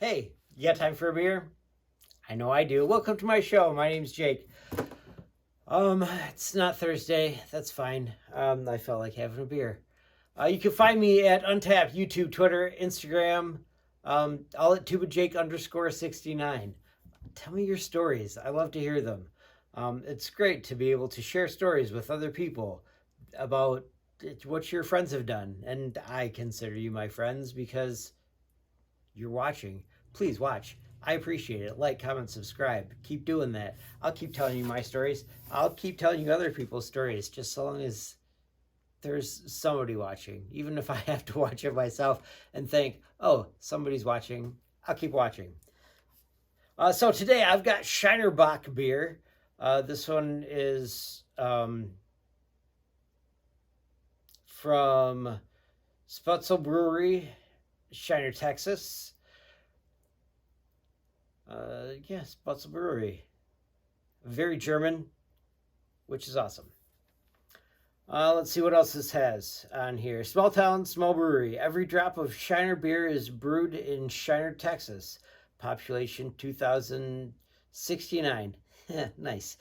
Hey, you got time for a beer? I know I do. Welcome to my show. My name's Jake. It's not Thursday. That's fine. I felt like having a beer. You can find me at Untapped, YouTube, Twitter, Instagram, all at tubajake_69. Tell me your stories. I love to hear them. It's great to be able to share stories with other people about what your friends have done. And I consider you my friends because you're watching. Please watch. I appreciate it. Like, comment, subscribe. Keep doing that. I'll keep telling you my stories. I'll keep telling you other people's stories, just so long as there's somebody watching. Even if I have to watch it myself and think, oh, somebody's watching, I'll keep watching. So today I've got Shiner Bock beer. This one is from Spoetzl Brewery-Shiner, Texas. Yes, Spoetzl Brewery. Very German, which is awesome. Let's see what else this has on here. Small town, small brewery. Every drop of Shiner beer is brewed in Shiner, Texas. Population 2,069. Nice.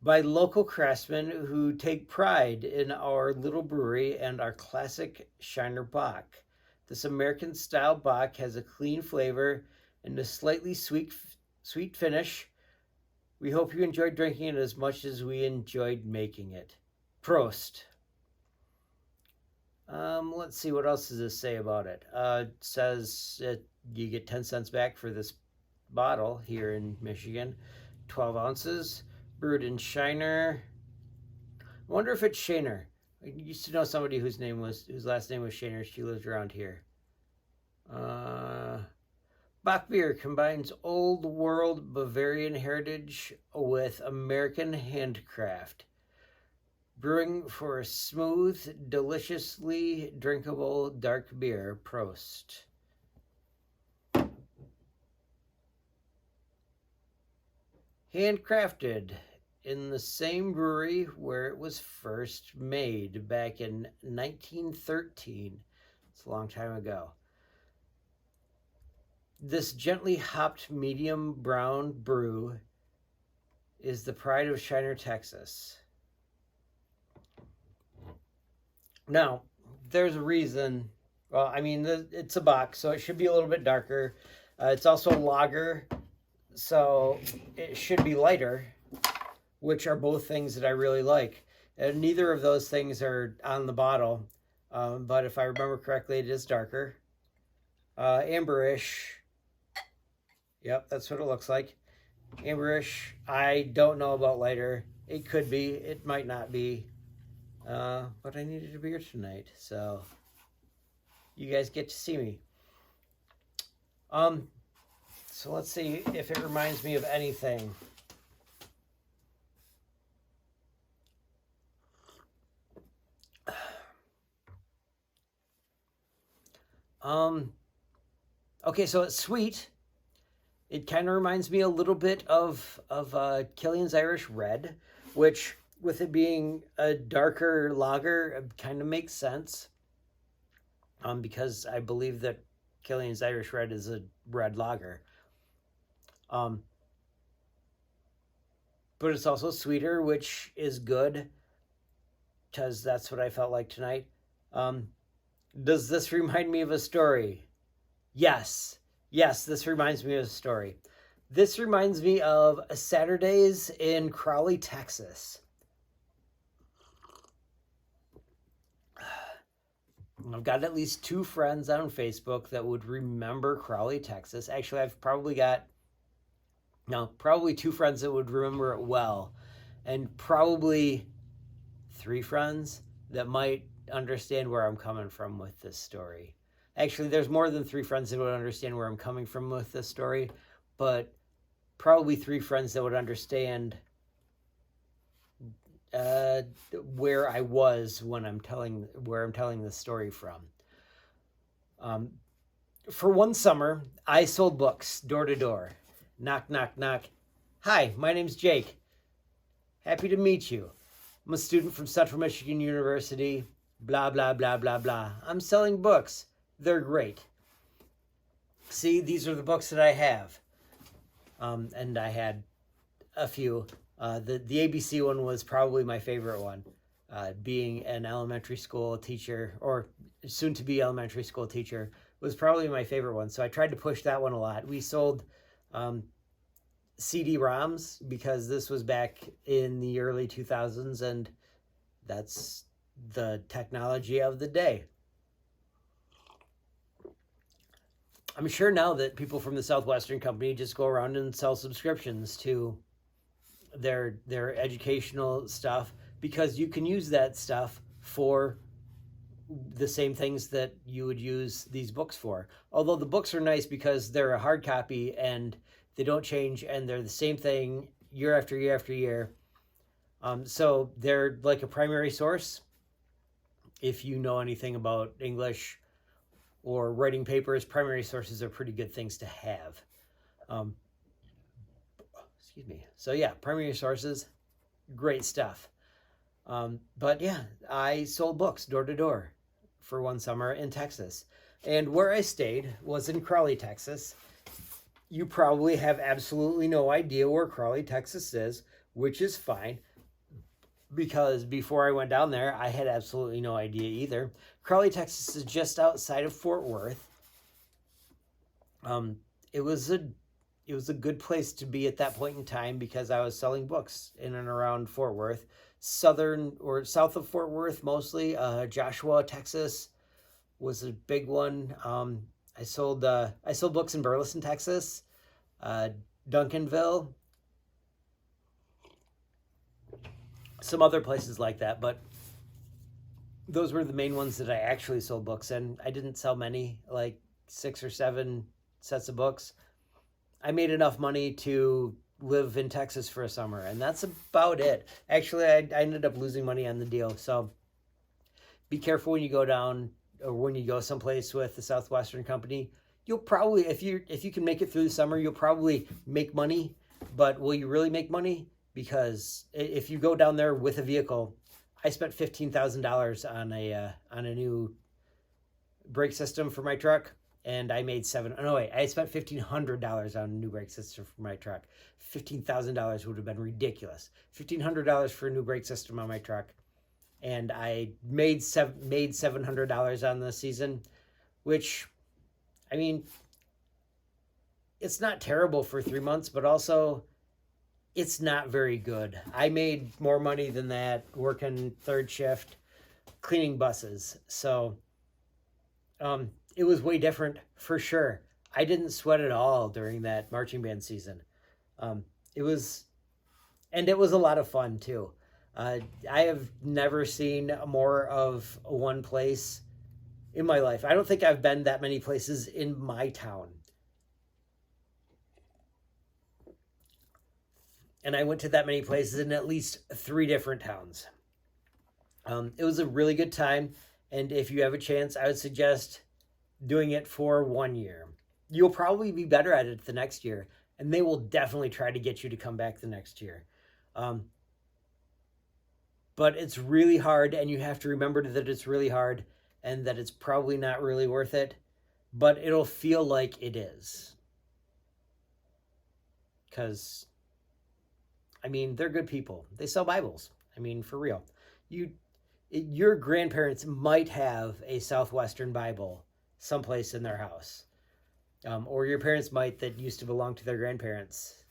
By local craftsmen who take pride in our little brewery and our classic Shiner Bock. This American-style Bock has a clean flavor and a slightly sweet finish. We hope you enjoyed drinking it as much as we enjoyed making it. Prost. Let's see, what else does this say about it? It says you get 10 cents back for this bottle here in Michigan. 12 ounces, brewed in Shiner. I wonder if it's Shiner. I used to know somebody whose last name was Shiner. She lives around here. Bock beer combines old world Bavarian heritage with American handcraft, brewing for a smooth, deliciously drinkable dark beer. Prost. Handcrafted in the same brewery where it was first made back in 1913. It's a long time ago. This gently hopped medium brown brew is the pride of Shiner, Texas. Now, there's a reason. Well, I mean, it's a bock, so it should be a little bit darker. It's also a lager, so it should be lighter, which are both things that I really like. And neither of those things are on the bottle, but if I remember correctly, it is darker. Amberish. Yep, that's what it looks like. Amberish. I don't know about lighter. It could be. It might not be. But I needed a beer tonight, so you guys get to see me. So let's see if it reminds me of anything. Okay, so it's sweet. It kind of reminds me a little bit of Killian's Irish Red, which, with it being a darker lager, kind of makes sense. Because I believe that Killian's Irish Red is a red lager. But it's also sweeter, which is good, because that's what I felt like tonight. Does this remind me of a story? Yes. Yes, this reminds me of a story. This reminds me of Saturdays in Crowley, Texas. I've got at least 2 friends on Facebook that would remember Crowley, Texas. Actually, I've probably 2 friends that would remember it well. And probably 3 friends that might understand where I'm coming from with this story. Actually, there's more than 3 friends that would understand where I'm coming from with this story, but probably 3 friends that would understand where I was when where I'm telling this story from. For one summer, I sold books door to door. Knock, knock, knock. Hi, my name's Jake. Happy to meet you. I'm a student from Central Michigan University. Blah, blah, blah, blah, blah. I'm selling books. They're great. See, these are the books that I have. And I had a few. The ABC one was probably my favorite one. Being an elementary school teacher, or soon to be elementary school teacher, was probably my favorite one. So I tried to push that one a lot. We sold CD-ROMs because this was back in the early 2000s, and that's the technology of the day. I'm sure now that people from the Southwestern Company just go around and sell subscriptions to their educational stuff, because you can use that stuff for the same things that you would use these books for. Although the books are nice because they're a hard copy and they don't change, and they're the same thing year after year after year. So they're like a primary source. If you know anything about English or writing papers, primary sources are pretty good things to have. Excuse me. So yeah, primary sources, great stuff. But yeah, I sold books door to door for one summer in Texas. And where I stayed was in Crowley, Texas. You probably have absolutely no idea where Crowley, Texas is, which is fine, because before I went down there, I had absolutely no idea either. Crowley, Texas is just outside of Fort Worth. It was a good place to be at that point in time because I was selling books in and around Fort Worth, southern or south of Fort Worth mostly. Joshua, Texas was a big one. I sold books in Burleson, Texas, Duncanville, some other places like that, but those were the main ones that I actually sold books in. I didn't sell many, like 6 or 7 sets of books. I made enough money to live in Texas for a summer, and that's about it. Actually, I ended up losing money on the deal, so be careful when you go down, or when you go someplace with the Southwestern Company. You'll probably, if you can make it through the summer, you'll probably make money, but will you really make money? Because if you go down there with a vehicle, I spent $15,000 on a new brake system for my truck, and I made I spent $1,500 on a new brake system for my truck. $15,000 would have been ridiculous. $1,500 for a new brake system on my truck, and I made $700 on the season, which, I mean, it's not terrible for 3 months, but also it's not very good. I made more money than that working third shift, cleaning buses. So it was way different for sure. I didn't sweat at all during that marching band season. It was a lot of fun too. I have never seen more of one place in my life. I don't think I've been that many places in my town. And I went to that many places in at least 3 different towns. It was a really good time. And if you have a chance, I would suggest doing it for 1 year. You'll probably be better at it the next year. And they will definitely try to get you to come back the next year. But it's really hard, and you have to remember that it's really hard and that it's probably not really worth it. But it'll feel like it is. Because, I mean, they're good people. They sell Bibles. I mean, for real. Your grandparents might have a Southwestern Bible someplace in their house. Or your parents might, that used to belong to their grandparents.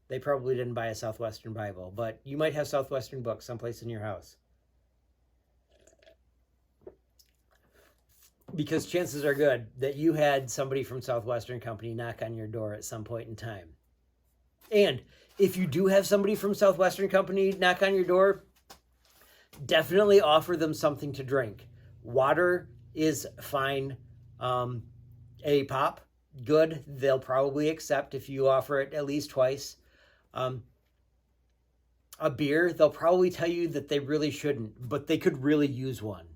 They probably didn't buy a Southwestern Bible, but you might have Southwestern books someplace in your house. Because chances are good that you had somebody from Southwestern Company knock on your door at some point in time. And if you do have somebody from Southwestern Company knock on your door, definitely offer them something to drink. Water is fine. A pop, good. They'll probably accept if you offer it at least twice. A beer, they'll probably tell you that they really shouldn't, but they could really use one.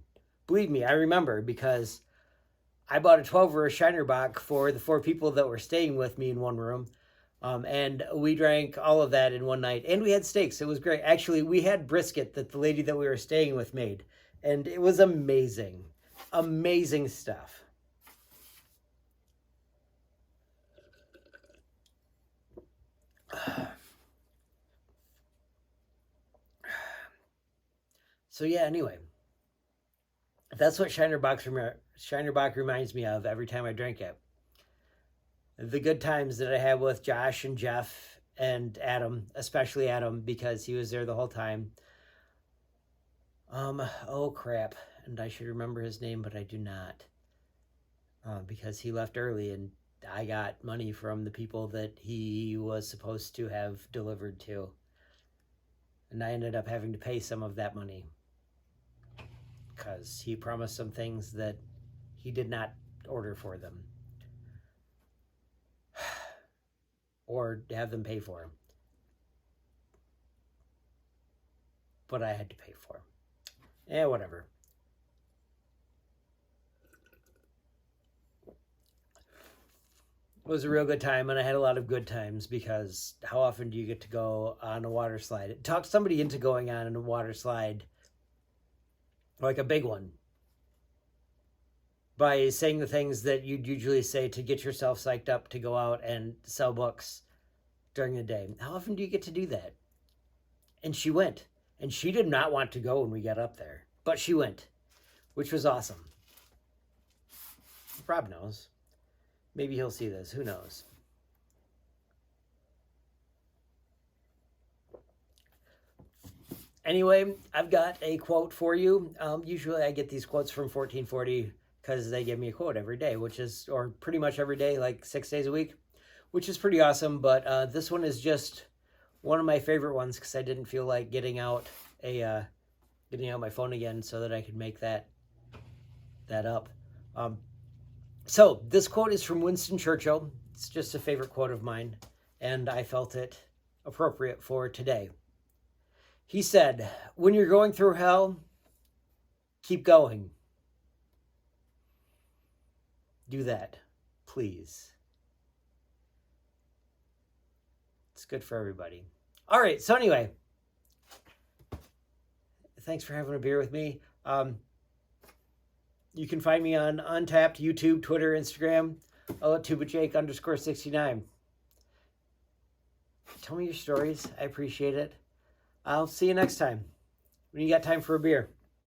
Believe me, I remember, because I bought a 12-er Shiner Bock for the 4 people that were staying with me in one room. And we drank all of that in one night. And we had steaks. It was great. Actually, we had brisket that the lady that we were staying with made. And it was amazing. Amazing stuff. So yeah, anyway, that's what Shiner Bock reminds me of every time I drink it. The good times that I had with Josh and Jeff and Adam, especially Adam, because he was there the whole time. Oh crap, and I should remember his name, but I do not, because he left early, and I got money from the people that he was supposed to have delivered to, and I ended up having to pay some of that money because he promised some things that he did not order for them or have them pay for him, but I had to pay for him. Whatever. It was a real good time, and I had a lot of good times because how often do you get to go on a water slide? Talk somebody into going on a water slide, like a big one, by saying the things that you'd usually say to get yourself psyched up to go out and sell books during the day. How often do you get to do that? And she went. And she did not want to go when we got up there, but she went, which was awesome. Rob knows. Maybe he'll see this. Who knows? Anyway, I've got a quote for you. Usually I get these quotes from 1440 because they give me a quote every day, which is, or pretty much every day, like 6 days a week, which is pretty awesome. But this one is just one of my favorite ones because I didn't feel like getting out my phone again so that I could make that up. So this quote is from Winston Churchill. It's just a favorite quote of mine, and I felt it appropriate for today. He said, "When you're going through hell, keep going." Do that, please. It's good for everybody. All right, so anyway, thanks for having a beer with me. You can find me on Untapped, YouTube, Twitter, Instagram, abv-Jake_69. Tell me your stories. I appreciate it. I'll see you next time when you got time for a beer.